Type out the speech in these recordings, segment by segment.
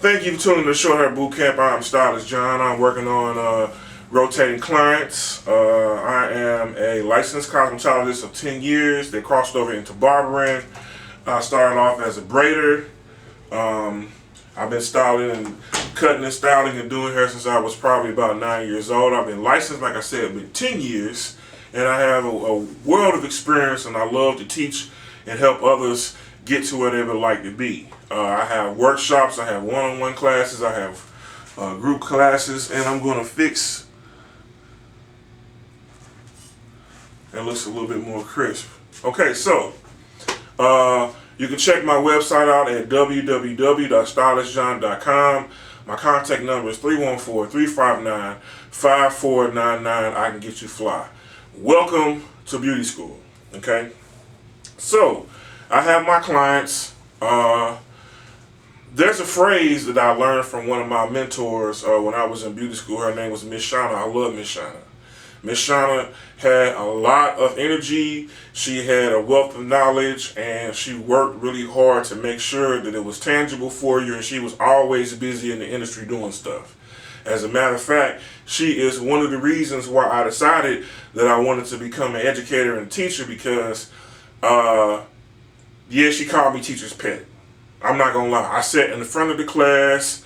Thank you for tuning to Short Hair Boot Camp. I'm Stylist John. I'm working on rotating clients. I am a licensed cosmetologist of 10 years. They crossed over into barbering. I started off as a braider. I've been styling and cutting and styling and doing hair since I was probably about 9 years old. I've been licensed, like I said, been 10 years. And I have a world of experience, and I love to teach and help others get to where they would like to be. I have workshops, I have one-on-one classes, I have group classes, and I'm going to fix. It looks a little bit more crisp. Okay, so you can check my website out at www.stylistjohn.com. My contact number is 314-359-5499. I can get you fly. Welcome to beauty school. Okay, so I have my clients. There's a phrase that I learned from one of my mentors when I was in beauty school. Her name was Miss Shauna. I love Miss Shauna. Miss Shauna had a lot of energy. She had a wealth of knowledge, and she worked really hard to make sure that it was tangible for you, and she was always busy in the industry doing stuff. As a matter of fact, she is one of the reasons why I decided that I wanted to become an educator and teacher, because yeah, she called me teacher's pet. I'm not gonna lie. I sat in the front of the class.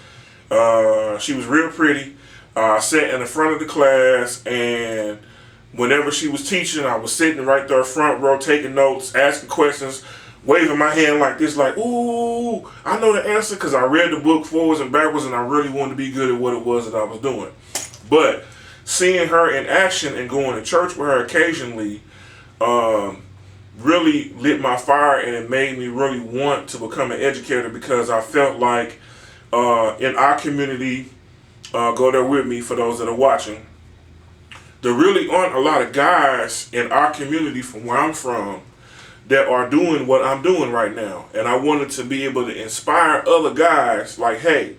She was real pretty. I sat in the front of the class, and whenever she was teaching, I was sitting right there front row, taking notes, asking questions, waving my hand like this, like, ooh, I know the answer, because I read the book forwards and backwards, and I really wanted to be good at what it was that I was doing. But seeing her in action and going to church with her occasionally, really lit my fire, and it made me really want to become an educator, because I felt like in our community, go there with me for those that are watching, there really aren't a lot of guys in our community from where I'm from that are doing what I'm doing right now. And I wanted to be able to inspire other guys like, hey,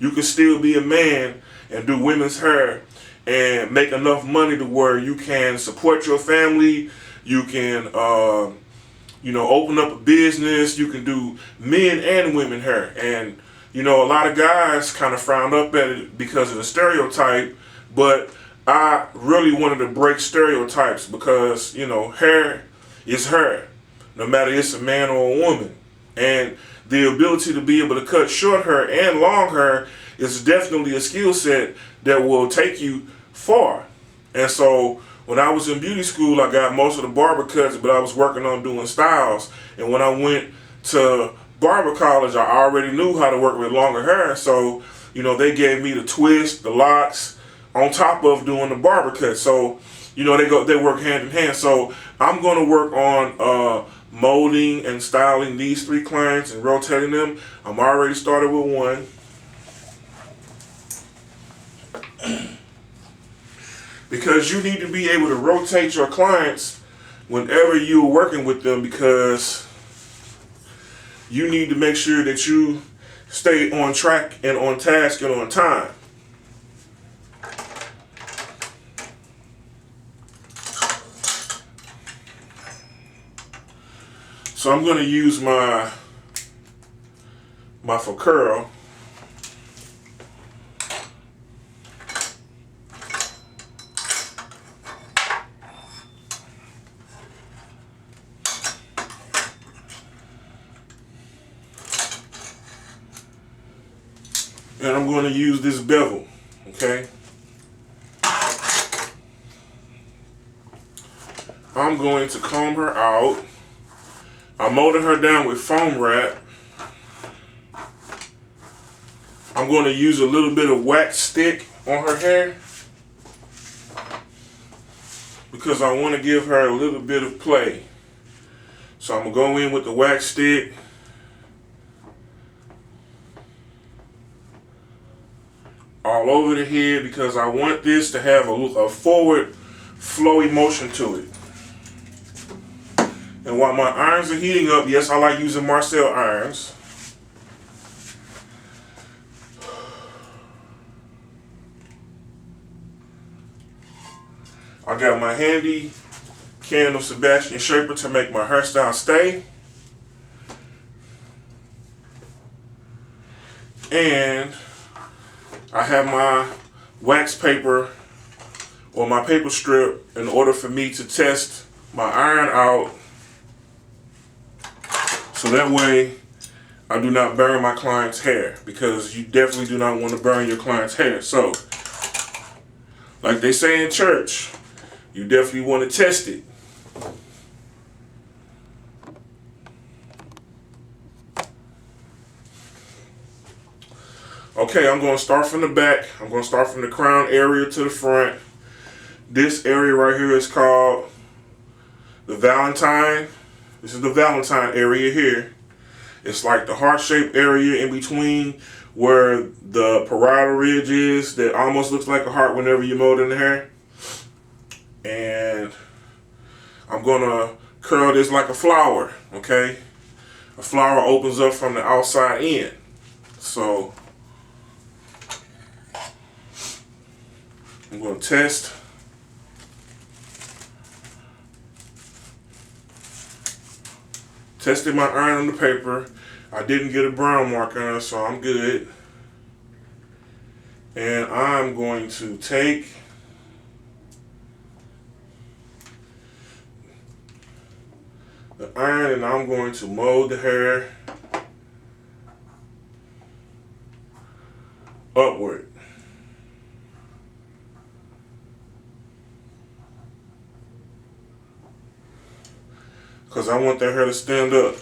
you can still be a man and do women's hair and make enough money to where you can support your family. You can, open up a business. You can do men and women hair. And, a lot of guys kind of frown up at it because of the stereotype. But I really wanted to break stereotypes, because, hair is hair, no matter it's a man or a woman. And the ability to be able to cut short hair and long hair is definitely a skill set that will take you far. And so when I was in beauty school, I got most of the barber cuts, but I was working on doing styles. And when I went to barber college, I already knew how to work with longer hair. So, they gave me the twist, the locks, on top of doing the barber cut. So, they work hand in hand. So I'm going to work on molding and styling these 3 clients and rotating them. I'm already started with one. Because you need to be able to rotate your clients whenever you're working with them, because you need to make sure that you stay on track and on task and on time. So I'm going to use my for curl. And I'm going to use this bevel, okay? I'm going to comb her out. I'm molding her down with foam wrap. I'm going to use a little bit of wax stick on her hair, because I want to give her a little bit of play. So I'm going to go in with the wax stick. All over the head, because I want this to have a forward flowy motion to it. And while my irons are heating up, yes, I like using Marcel irons. I got my handy can of Sebastian Shaper to make my hairstyle stay. And I have my wax paper or my paper strip in order for me to test my iron out, so that way I do not burn my client's hair, because you definitely do not want to burn your client's hair. So, like they say in church, you definitely want to test it. Okay, I'm going to start from the back. I'm going to start from the crown area to the front. This area right here is called the Valentine. This is the Valentine area here. It's like the heart-shaped area in between where the parietal ridge is, that almost looks like a heart whenever you mold in the hair. And I'm going to curl this like a flower, okay? A flower opens up from the outside in. So I'm going to test. Tested my iron on the paper. I didn't get a brown mark on it, so I'm good. And I'm going to take the iron and I'm going to mold the hair upward. Because I want that hair to stand up.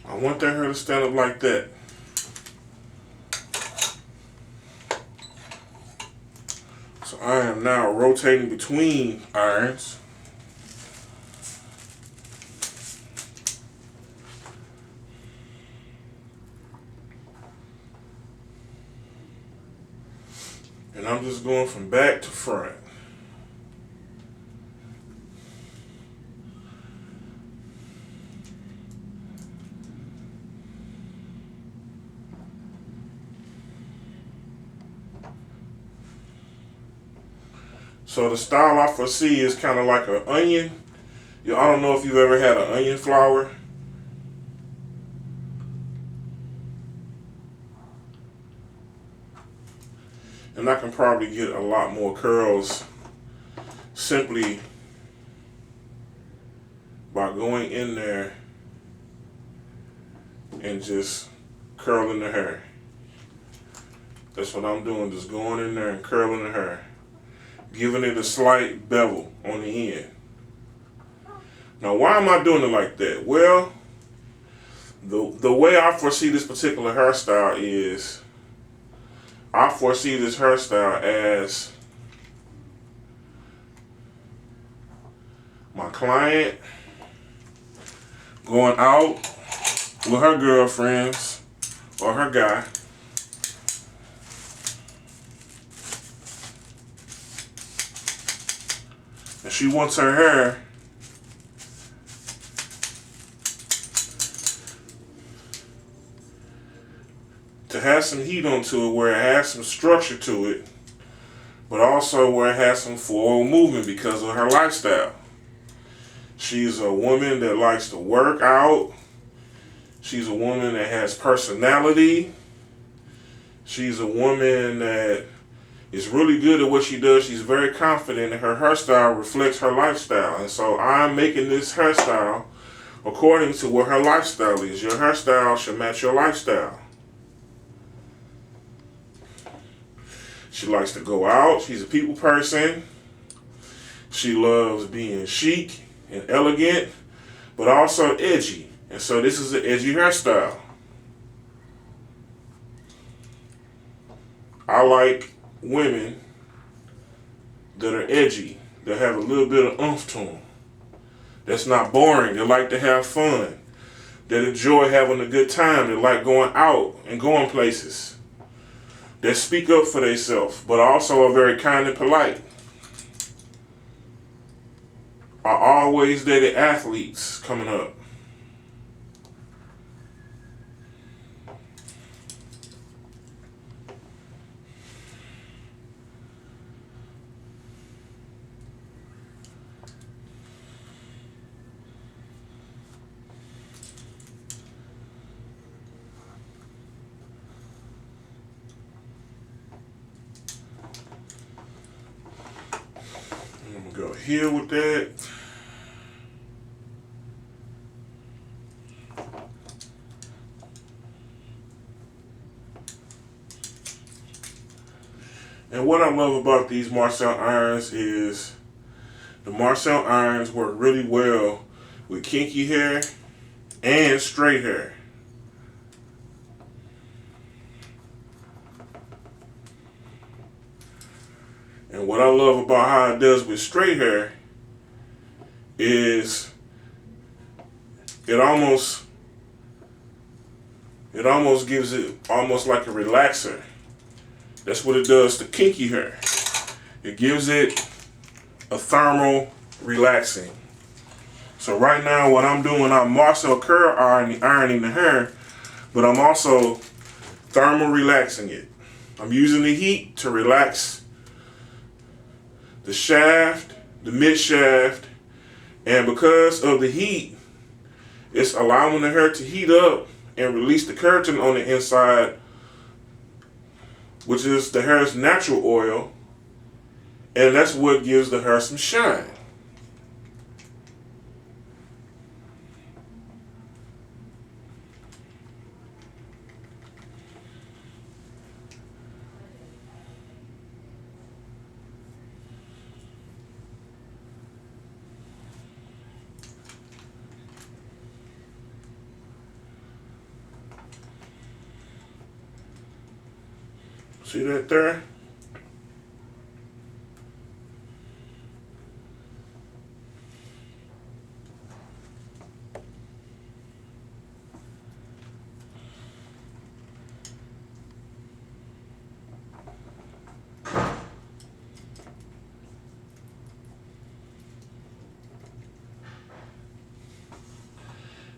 I want that hair to stand up like that. So I am now rotating between irons. And I'm just going from back to front. So the style I foresee is kind of like an onion. I don't know if you've ever had an onion flower. And I can probably get a lot more curls simply by going in there and just curling the hair. That's what I'm doing, just going in there and curling the hair, giving it a slight bevel on the end. Now, why am I doing it like that? Well, the way I foresee this particular hairstyle is, I foresee this hairstyle as my client going out with her girlfriends or her guy, and she wants her hair to have some heat onto it, where it has some structure to it, but also where it has some forward movement because of her lifestyle. She's a woman that likes to work out. She's a woman that has personality. She's a woman that is really good at what she does. She's very confident, and her hairstyle reflects her lifestyle. And so I'm making this hairstyle according to what her lifestyle is. Your hairstyle should match your lifestyle. She likes to go out. She's a people person. She loves being chic and elegant, but also edgy. And so this is an edgy hairstyle. I like women that are edgy, that have a little bit of oomph to them, that's not boring, that like to have fun, that enjoy having a good time, that like going out and going places, that speak up for themselves, but also are very kind and polite, are always dated athletes coming up. I'm gonna go here with that. And what I love about these Marcel irons is the Marcel irons work really well with kinky hair and straight hair. And what I love about how it does with straight hair is it almost gives it almost like a relaxer. That's what it does to kinky hair. It gives it a thermal relaxing. So right now what I'm doing, I'm Marcel curl ironing the hair, but I'm also thermal relaxing it. I'm using the heat to relax the shaft, the mid shaft, and because of the heat, it's allowing the hair to heat up and release the keratin on the inside, which is the hair's natural oil, and that's what gives the hair some shine. See that there?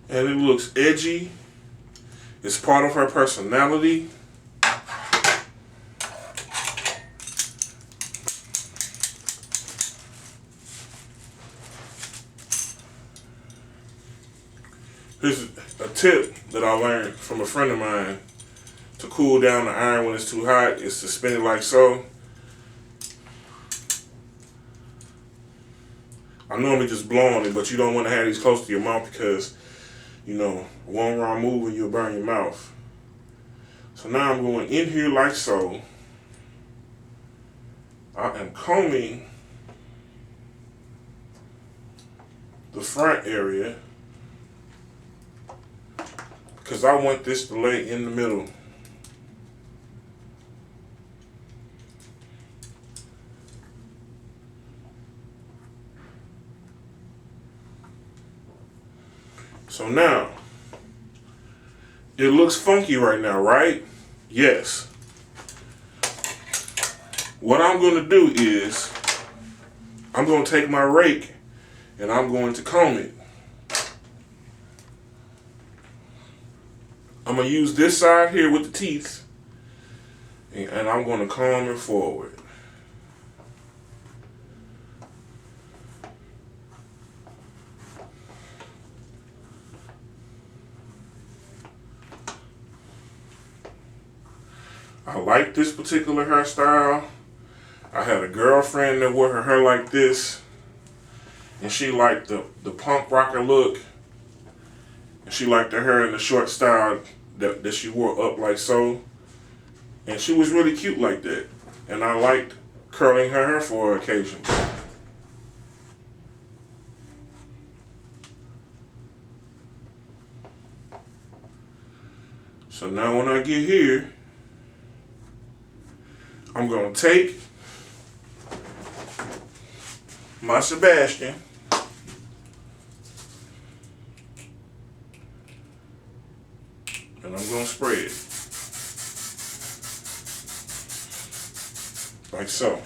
And it looks edgy. It's part of her personality. Here's a tip that I learned from a friend of mine to cool down the iron when it's too hot is to spin it like so. I normally just blow on it, but you don't want to have these close to your mouth because, one wrong move and you'll burn your mouth. So now I'm going in here like so. I am combing the front area because I want this to lay in the middle. So now, it looks funky right now, right? Yes. What I'm going to do is, I'm going to take my rake and I'm going to comb it. I'm going to use this side here with the teeth and I'm going to comb it forward. I like this particular hairstyle. I had a girlfriend that wore her hair like this, and she liked the punk rocker look, and she liked her hair in the short style that she wore up like so, and she was really cute like that, and I liked curling her hair for occasions. So now when I get here, I'm I'm going to take my Sebastian and I'm going to spread it like so.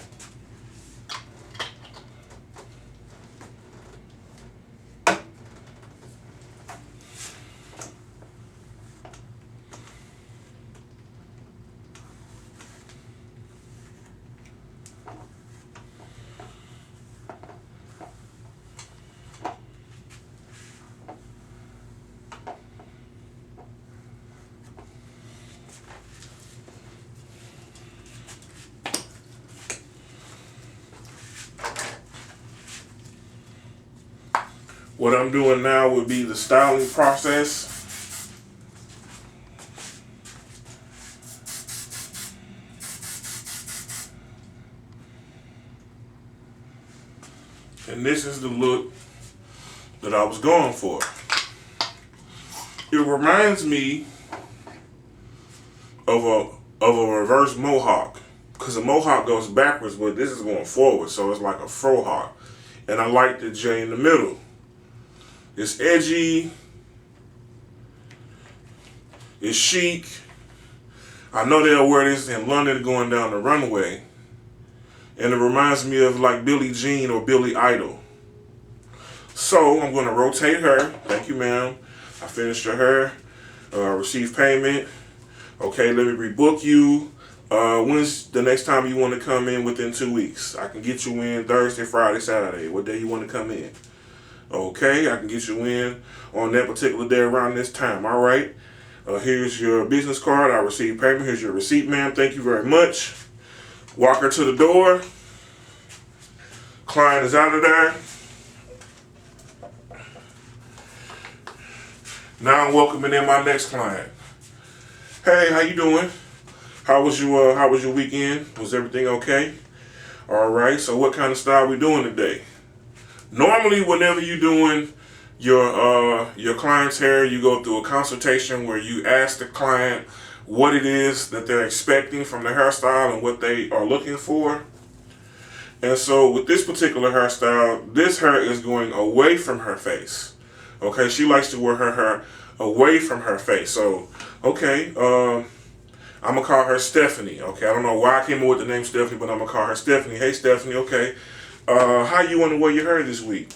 What I'm doing now would be the styling process. And this is the look that I was going for. It reminds me of a reverse mohawk, because a mohawk goes backwards, but this is going forward, so it's like a frohawk. And I like the J in the middle. It's edgy. It's chic. I know they'll wear this in London going down the runway. And it reminds me of like Billie Jean or Billy Idol. So I'm going to rotate her. Thank you, ma'am. I finished her hair. Received payment. Okay, let me rebook you. When's the next time you want to come in? Within 2 weeks. I can get you in Thursday, Friday, Saturday. What day you want to come in? Okay, I can get you in on that particular day around this time. All right. Here's your business card. I received payment. Here's your receipt, ma'am. Thank you very much. Walk her to the door. Client is out of there. Now I'm welcoming in my next client. Hey, how you doing? How was your weekend? Was everything okay? All right. So what kind of style we doing today? Normally, whenever you're doing your client's hair, you go through a consultation where you ask the client what it is that they're expecting from the hairstyle and what they are looking for. And so with this particular hairstyle, this hair is going away from her face. Okay, she likes to wear her hair away from her face. So, okay, I'm going to call her Stephanie. Okay, I don't know why I came up with the name Stephanie, but I'm going to call her Stephanie. Hey, Stephanie, okay. How you want to wear your hair this week?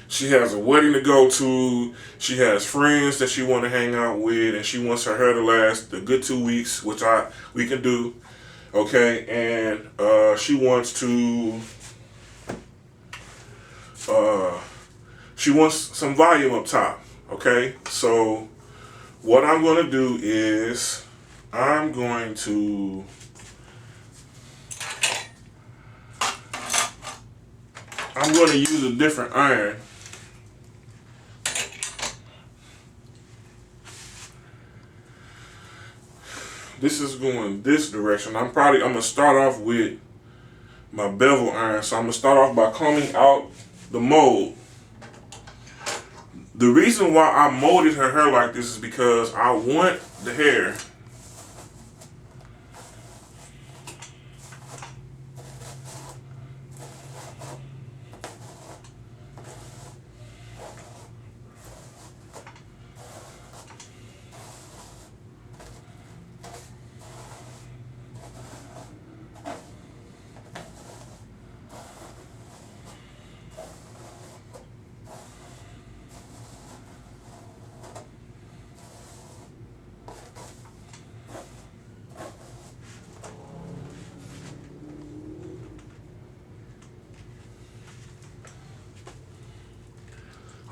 She has a wedding to go to. She has friends that she want to hang out with, and she wants her hair to last a good 2 weeks, which we can do. Okay, and she wants some volume up top. Okay, so what I'm going to do is I'm going to use a different iron. This is going this direction. I'm going to start off with my bevel iron. So I'm going to start off by combing out the mold. The reason why I molded her hair like this is because I want the hair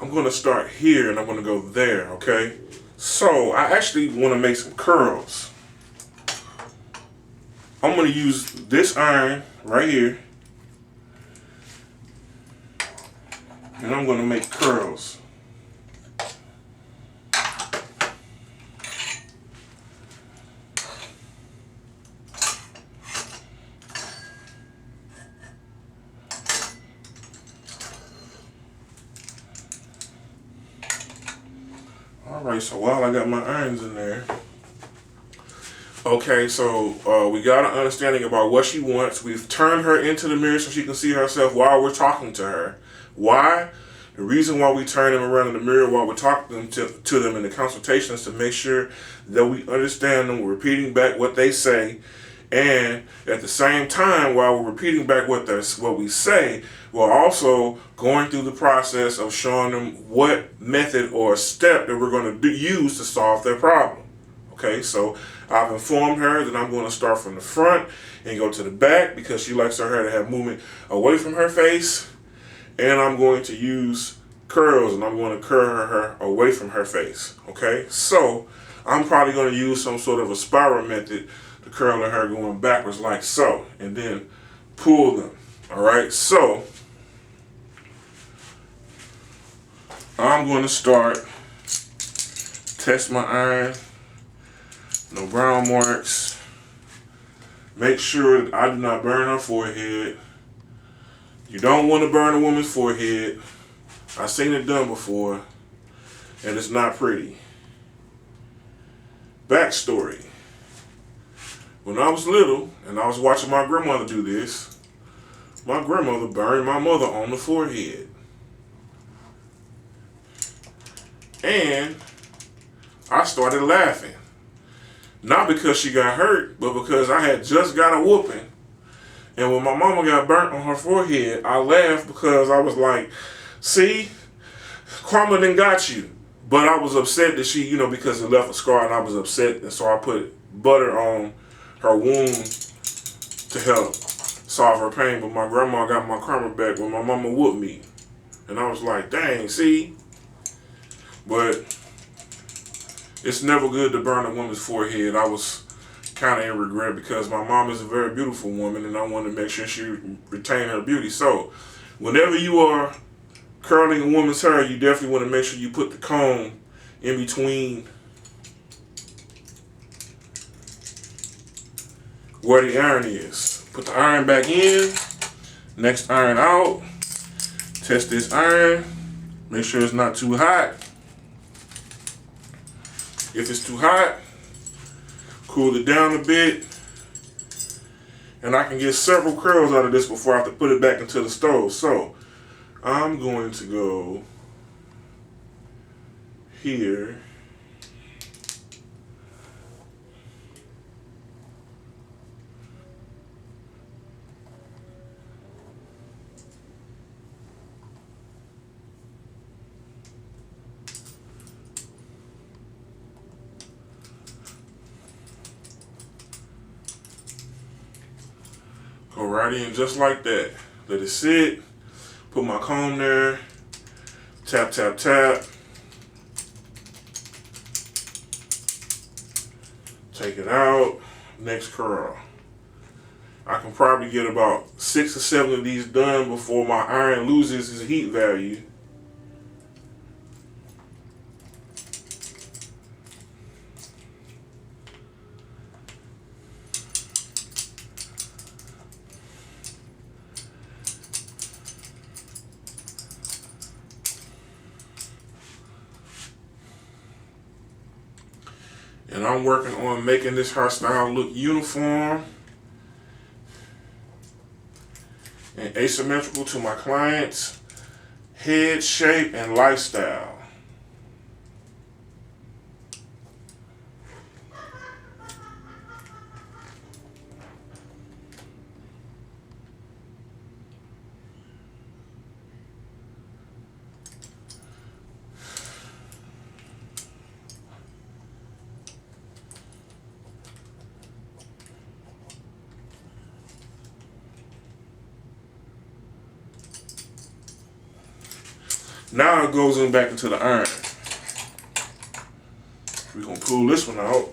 I'm going to start here and I'm going to go there, okay? So I actually want to make some curls. I'm going to use this iron right here and I'm going to make curls. Alright, so while I got my irons in there, Okay, so we got an understanding about what she wants. We've turned her into the mirror so she can see herself while we're talking to her. Why? The reason why we turn them around in the mirror while we're talking to them in the consultation is to make sure that we understand them, we're repeating back what they say, and at the same time, while we're repeating back what we say, we're also going through the process of showing them what method or step that we're going to use to solve their problem. Okay, so I've informed her that I'm going to start from the front and go to the back because she likes her hair to have movement away from her face. And I'm going to use curls and I'm going to curl her hair away from her face. Okay, so I'm probably going to use some sort of a spiral method to curl her hair going backwards like so, and then pull them. All right, so I'm going to start, test my iron, no brown marks, make sure that I do not burn her forehead. You don't want to burn a woman's forehead. I've seen it done before, and it's not pretty. Backstory. When I was little, and I was watching my grandmother do this, my grandmother burned my mother on the forehead. And I started laughing. Not because she got hurt, but because I had just got a whooping. And when my mama got burnt on her forehead, I laughed because I was like, see, karma done got you. But I was upset that she, because it left a scar, and I was upset. And so I put butter on her wound to help solve her pain. But my grandma got my karma back when my mama whooped me. And I was like, dang, see? But it's never good to burn a woman's forehead. I was kind of in regret because my mom is a very beautiful woman and I wanted to make sure she retain her beauty. So whenever you are curling a woman's hair, you definitely want to make sure you put the comb in between where the iron is. Put the iron back in, next iron out, test this iron, make sure it's not too hot. If it's too hot, cool it down a bit, and I can get several curls out of this before I have to put it back into the stove. So I'm going to go here. Go right in just like that. Let it sit. Put my comb there. Tap, tap, tap. Take it out. Next curl. I can probably get about 6 or 7 of these done before my iron loses its heat value. And I'm working on making this hairstyle look uniform and asymmetrical to my clients' head shape and lifestyle. Now it goes in back into the iron. We're going to pull this one out.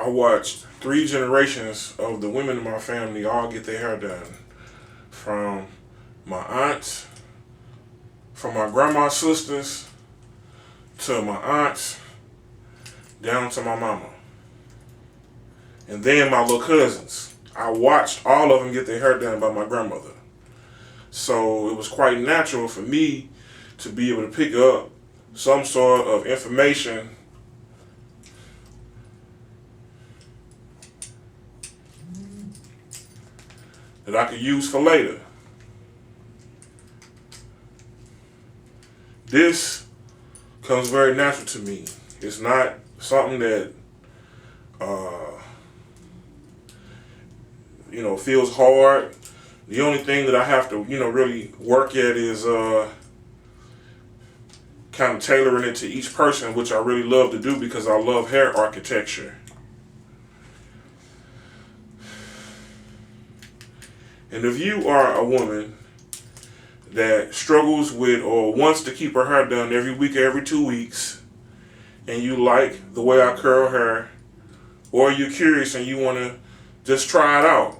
watched 3 generations of the women in my family all get their hair done. From my aunts, from my grandma's sisters, to my aunts, down to my mama. And then my little cousins. I watched all of them get their hair done by my grandmother. So it was quite natural for me to be able to pick up some sort of information that I could use for later. This comes very natural to me. It's not something that feels hard. The only thing that I have to really work at is kind of tailoring it to each person, which I really love to do because I love hair architecture. And if you are a woman that struggles with or wants to keep her hair done every week or every 2 weeks, and you like the way I curl hair, or you're curious and you want to just try it out,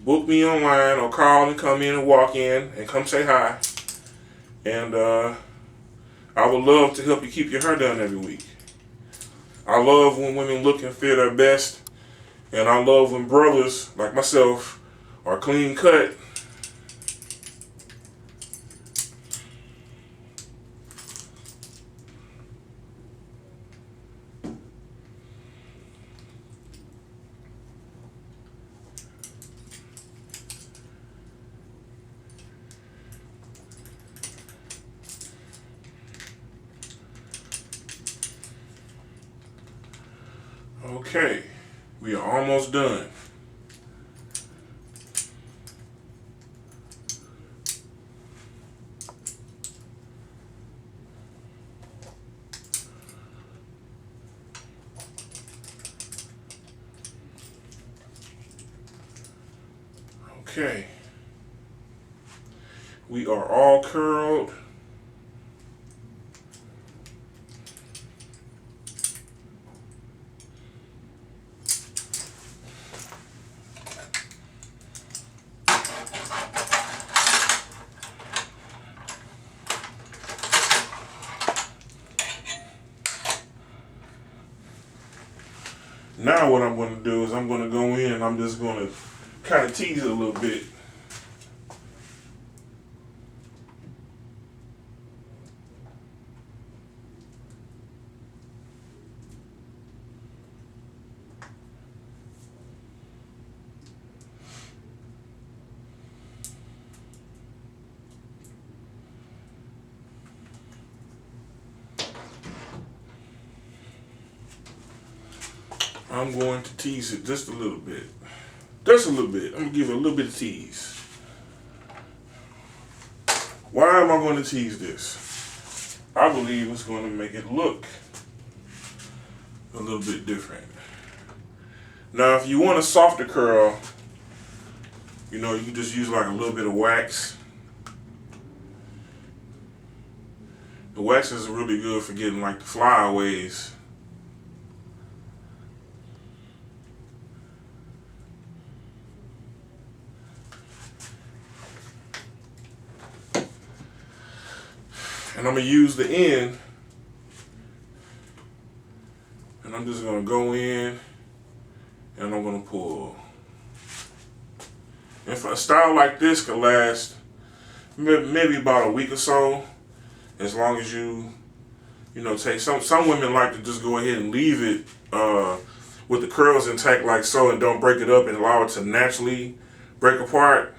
book me online or call and come in and walk in and come say hi. And I would love to help you keep your hair done every week. I love when women look and feel their best, and I love when brothers like myself are clean cut. Okay, we are almost done. Okay, we are all curled. Now what I'm going to do is I'm going to go in and I'm just going to kind of tease it a little bit. I'm going to tease it just a little bit. Just a little bit. I'm going to give it a little bit of tease. Why am I going to tease this? I believe it's going to make it look a little bit different. Now, if you want a softer curl, you can just use like a little bit of wax. The wax is really good for getting like the flyaways. And I'm going to use the end, and I'm just going to go in, and I'm going to pull. And for a style like this could last maybe about a week or so, as long as you take some women like to just go ahead and leave it with the curls intact like so and don't break it up and allow it to naturally break apart.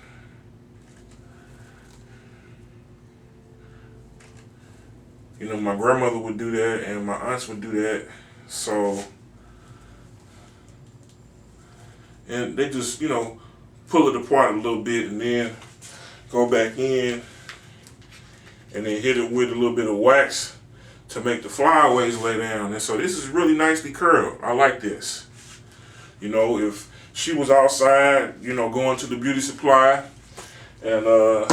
My grandmother would do that and my aunts would do that. So, and they just, pull it apart a little bit and then go back in and then hit it with a little bit of wax to make the flyaways lay down. And so this is really nicely curled. I like this. If she was outside, going to the beauty supply and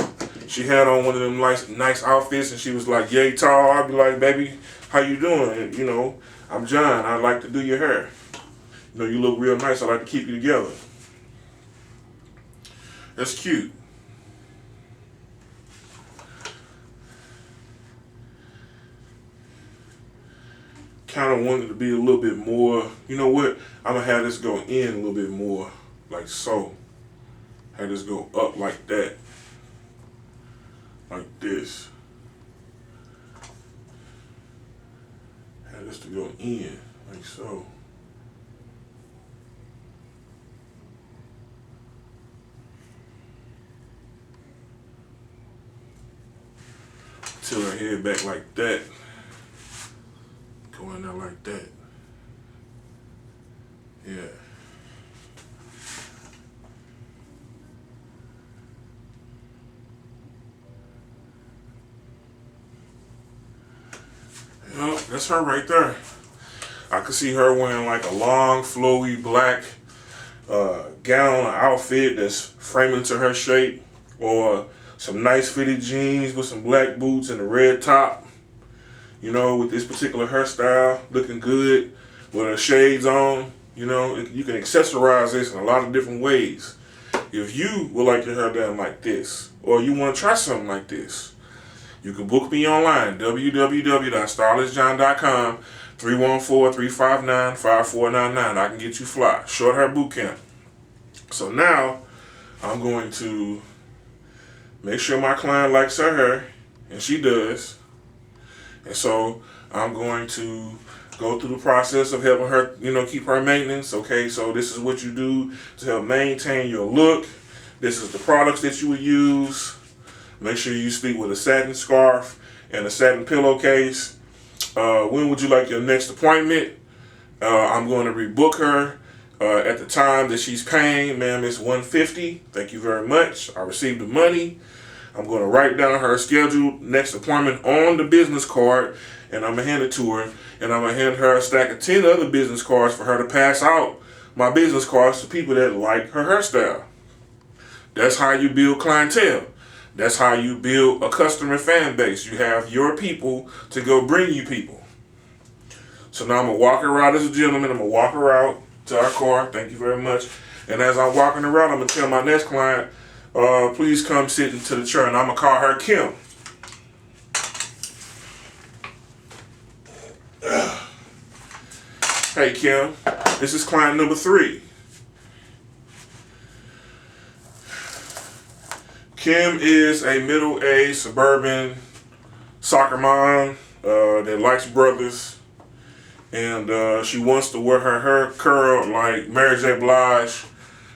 she had on one of them nice outfits and she was like yay tall, I'd be like, baby, how you doing? I'm John. I'd like to do your hair. You know, you look real nice. I like to keep you together. That's cute. Kind of wanted to be a little bit more, you know what? I'm going to have this go in a little bit more, like so. Have this go up like that. Like this. Have this to go in, like so. Tilt her head back like that. Go in there like that. Yeah. Yep, that's her right there. I could see her wearing like a long, flowy black gown or outfit that's framing to her shape, or some nice fitted jeans with some black boots and a red top. You know, with this particular hairstyle, looking good with her shades on. You know, you can accessorize this in a lot of different ways. If you would like your hair done like this, or you want to try something like this, you can book me online, www.stylistjohn.com, 314-359-5499. I can get you fly. Short hair boot camp. So now, I'm going to make sure my client likes her hair, and she does. And so I'm going to go through the process of helping her, you know, keep her maintenance. Okay, so this is what you do to help maintain your look. This is the products that you would use. Make sure you sleep with a satin scarf and a satin pillowcase. When would you like your next appointment? I'm going to rebook her at the time that she's paying. Ma'am, it's $150. Thank you very much. I received the money. I'm going to write down her scheduled next appointment on the business card, and I'm going to hand it to her, and I'm going to hand her a stack of 10 other business cards for her to pass out my business cards to people that like her hairstyle. That's how you build clientele. That's how you build a customer fan base. You have your people to go bring you people. So now I'm going to walk her out as a gentleman. I'm going to walk her out to our car. Thank you very much. And as I'm walking her out, I'm going to tell my next client, please come sit into the chair, and I'm going to call her Kim. Hey, Kim, this is client number 3. Kim is a middle-aged suburban soccer mom that likes brothers, and she wants to wear her hair curled like Mary J. Blige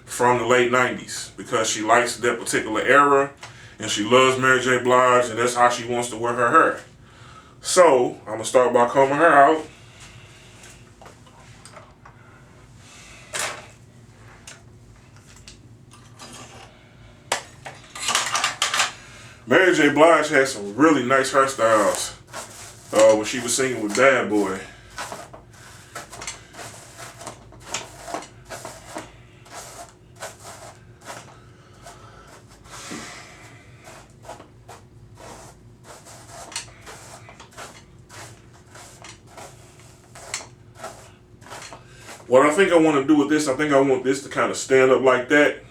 from the late 90s because she likes that particular era, and she loves Mary J. Blige, and that's how she wants to wear her hair. So I'm going to start by combing her out. Mary J. Blige had some really nice hairstyles when she was singing with Bad Boy. What I think I want to do with this, I think I want this to kind of stand up like that.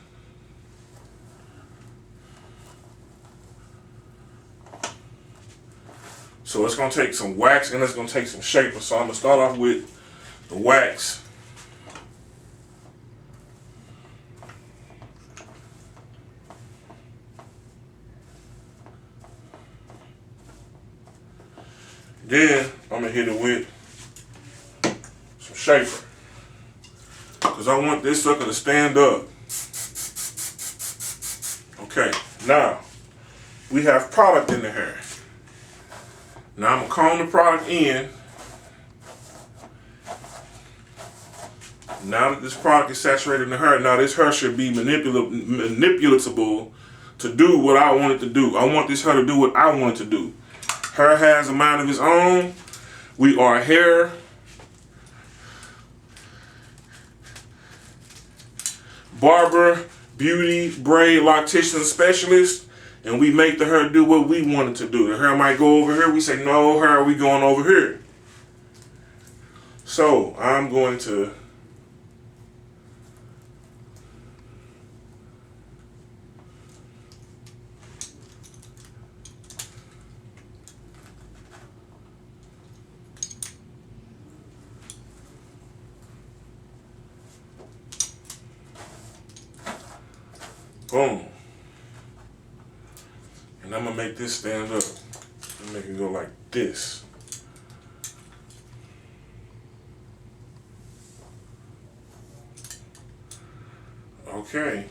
So it's going to take some wax and it's going to take some shaper. So I'm going to start off with the wax. Then I'm going to hit it with some shaper, because I want this sucker to stand up. Okay, now we have product in the hair. Now I'm going to comb the product in. Now that this product is saturated in the hair, now this hair should be manipulatable to do what I want it to do. I want this hair to do what I want it to do. Hair has a mind of its own. We are hair barber, beauty, braid, loctician specialist, and we make the hair do what we want it to do. The hair might go over here. We say, no, hair, we going over here. So I'm going to Boom. And I'm gonna make this stand up. Make it go like this. Okay.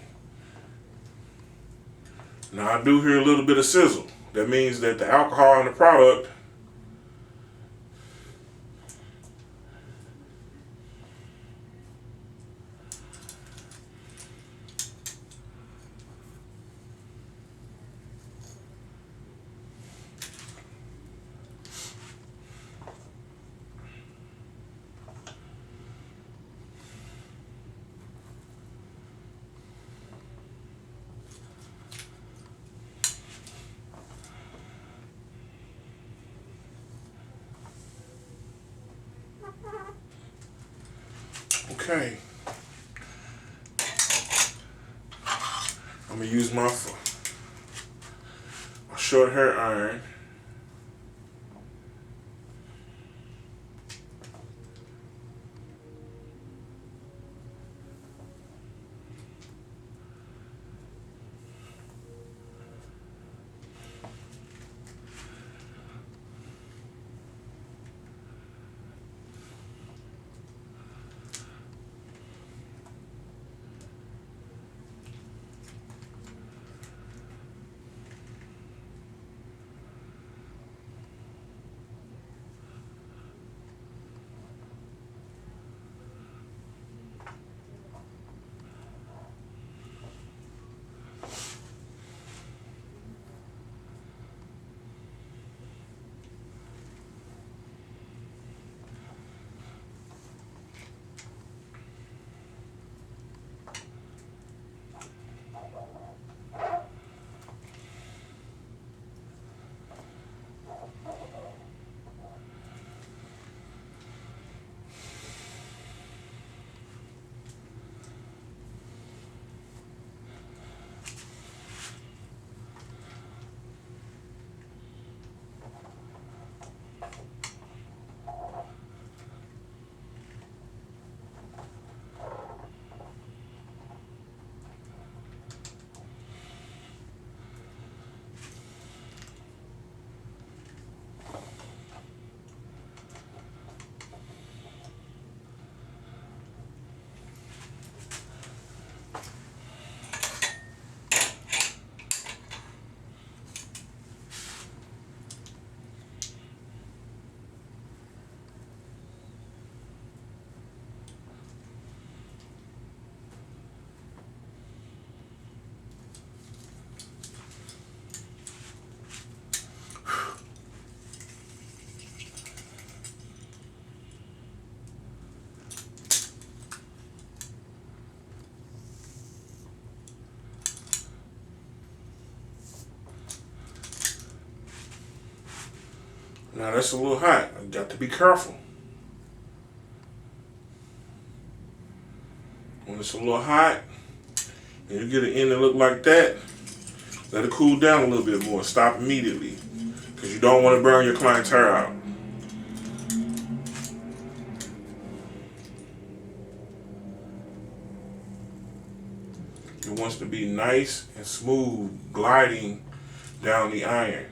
Now I do hear a little bit of sizzle. That means that the alcohol in the product okay. I'm gonna use my short hair iron. Now that's a little hot. I got to be careful. When it's a little hot, and you get an end that look like that, let it cool down a little bit more. Stop immediately, because you don't want to burn your client's hair out. It wants to be nice and smooth, gliding down the iron.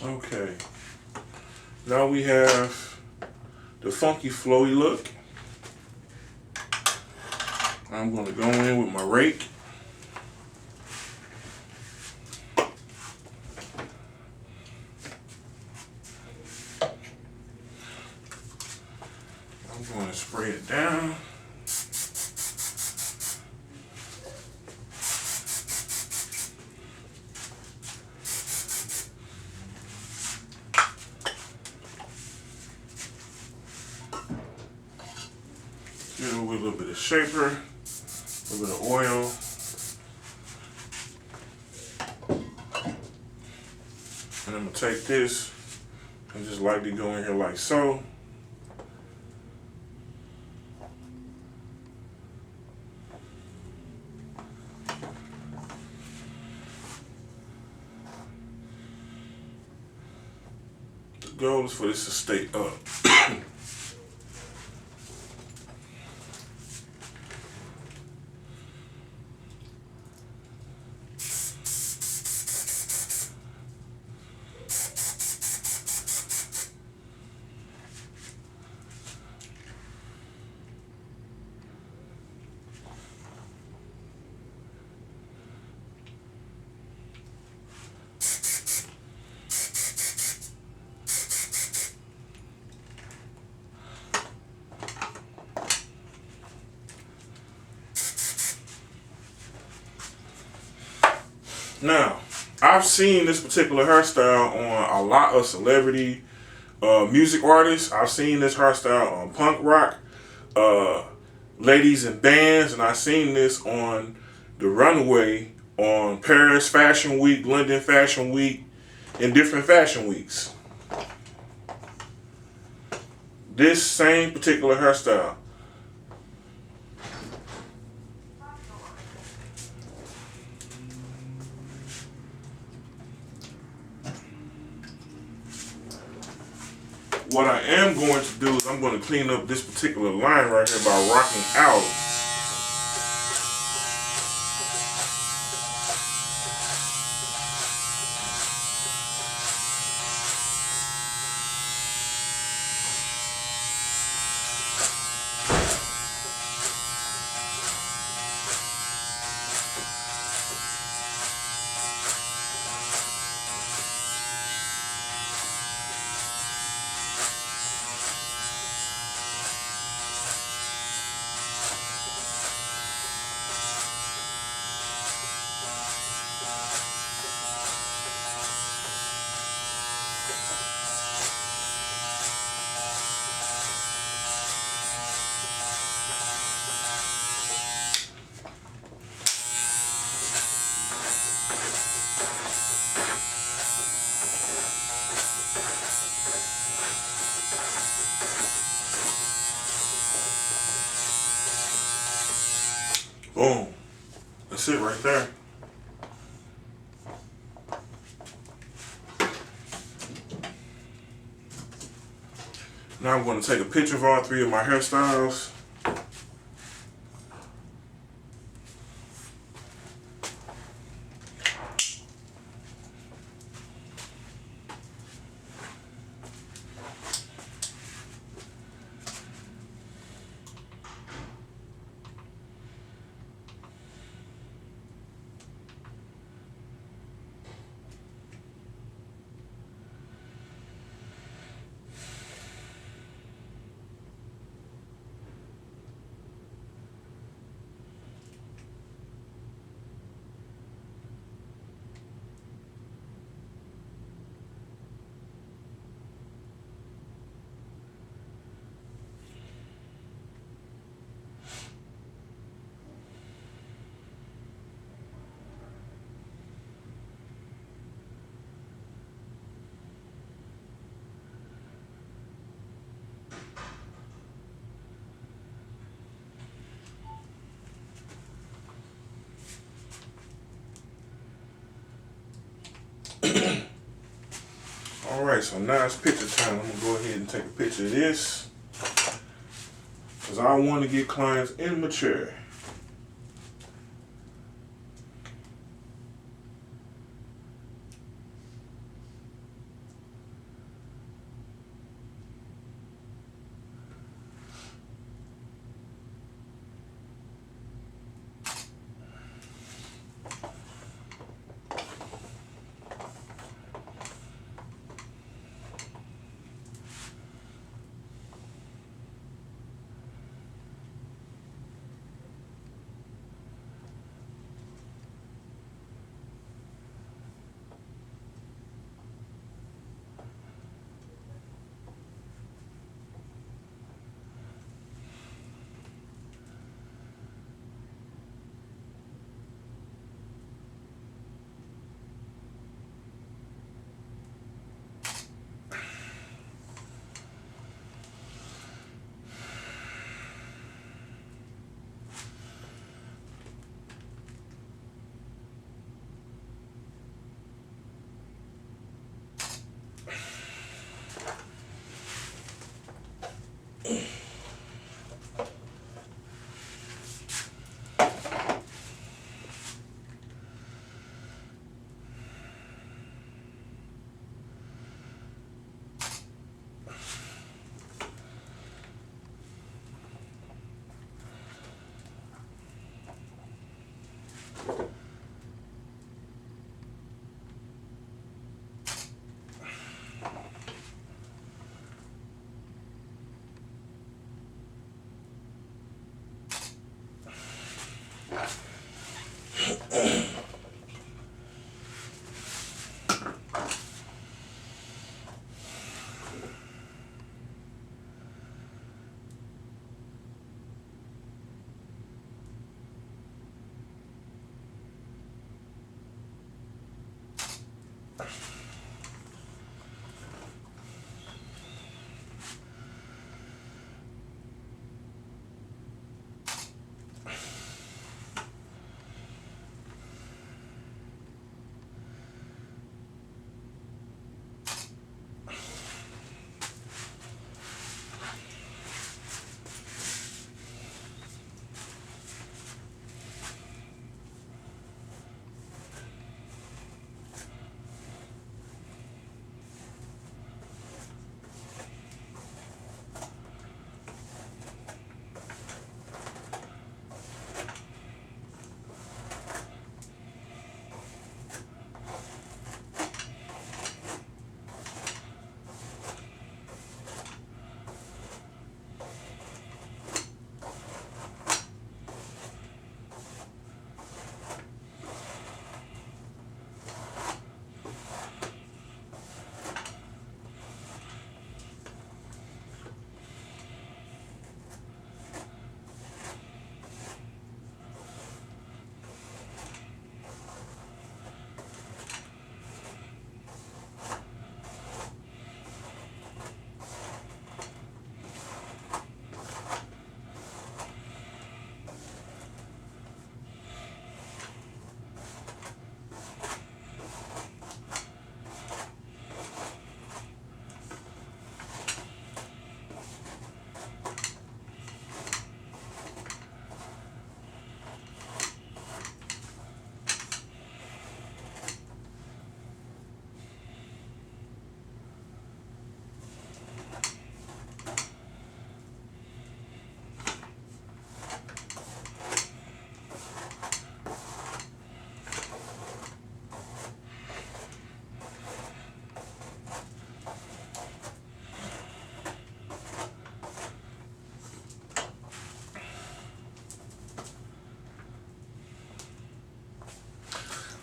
Okay. Now we have the funky flowy look. I'm going to go in with my rake. I'm going to spray it down. Get it with a little bit of shaper, a little bit of oil. And I'm going to take this and just lightly go in here like so. The goal is for this to stay up. Now, I've seen this particular hairstyle on a lot of celebrity music artists. I've seen this hairstyle on punk rock, ladies in bands, and I've seen this on the runway on Paris Fashion Week, London Fashion Week, and different fashion weeks. This same particular hairstyle. What I am going to do is I'm going to clean up this particular line right here by rocking out. Boom. That's it right there. Now I'm going to take a picture of all three of my hairstyles. Alright, so now it's picture time. I'm going to go ahead and take a picture of this, because I want to get clients in my chair.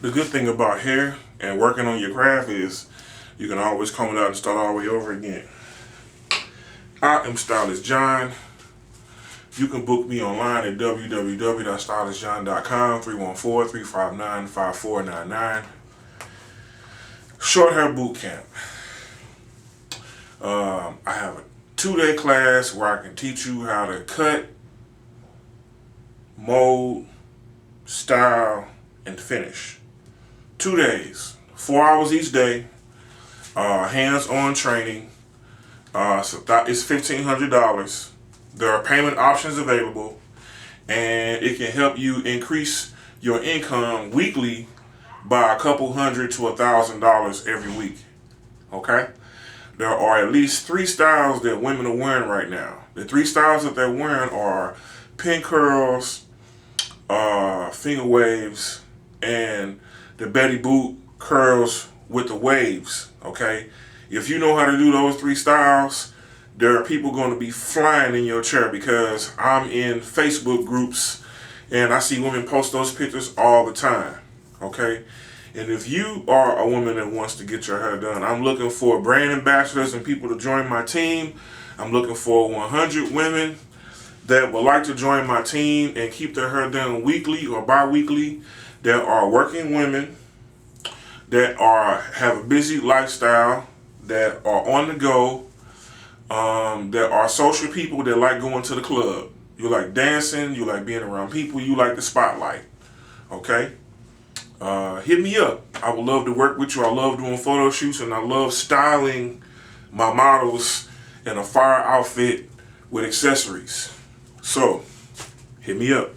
The good thing about hair and working on your craft is you can always comb it out and start all the way over again. I am Stylist John. You can book me online at www.stylistjohn.com, 314-359-5499. Short hair boot camp. I have a 2-day class where I can teach you how to cut, mold, style, and finish. 2 days, 4 hours each day, hands-on training. So it's $1,500. There are payment options available, and it can help you increase your income weekly by a couple $100 to $1,000 every week. Okay? There are at least 3 styles that women are wearing right now. The 3 styles that they're wearing are pin curls, finger waves, and the Betty Boot curls with the waves. Okay? If you know how to do those 3 styles, there are people going to be flying in your chair, because I'm in Facebook groups and I see women post those pictures all the time. Okay? And if you are a woman that wants to get your hair done, I'm looking for brand ambassadors and people to join my team. I'm looking for 100 women that would like to join my team and keep their hair done weekly or bi-weekly. There are working women that have a busy lifestyle, that are on the go. There are social people that like going to the club. You like dancing, you like being around people, you like the spotlight. Okay? Hit me up. I would love to work with you. I love doing photo shoots, and I love styling my models in a fire outfit with accessories. So, hit me up.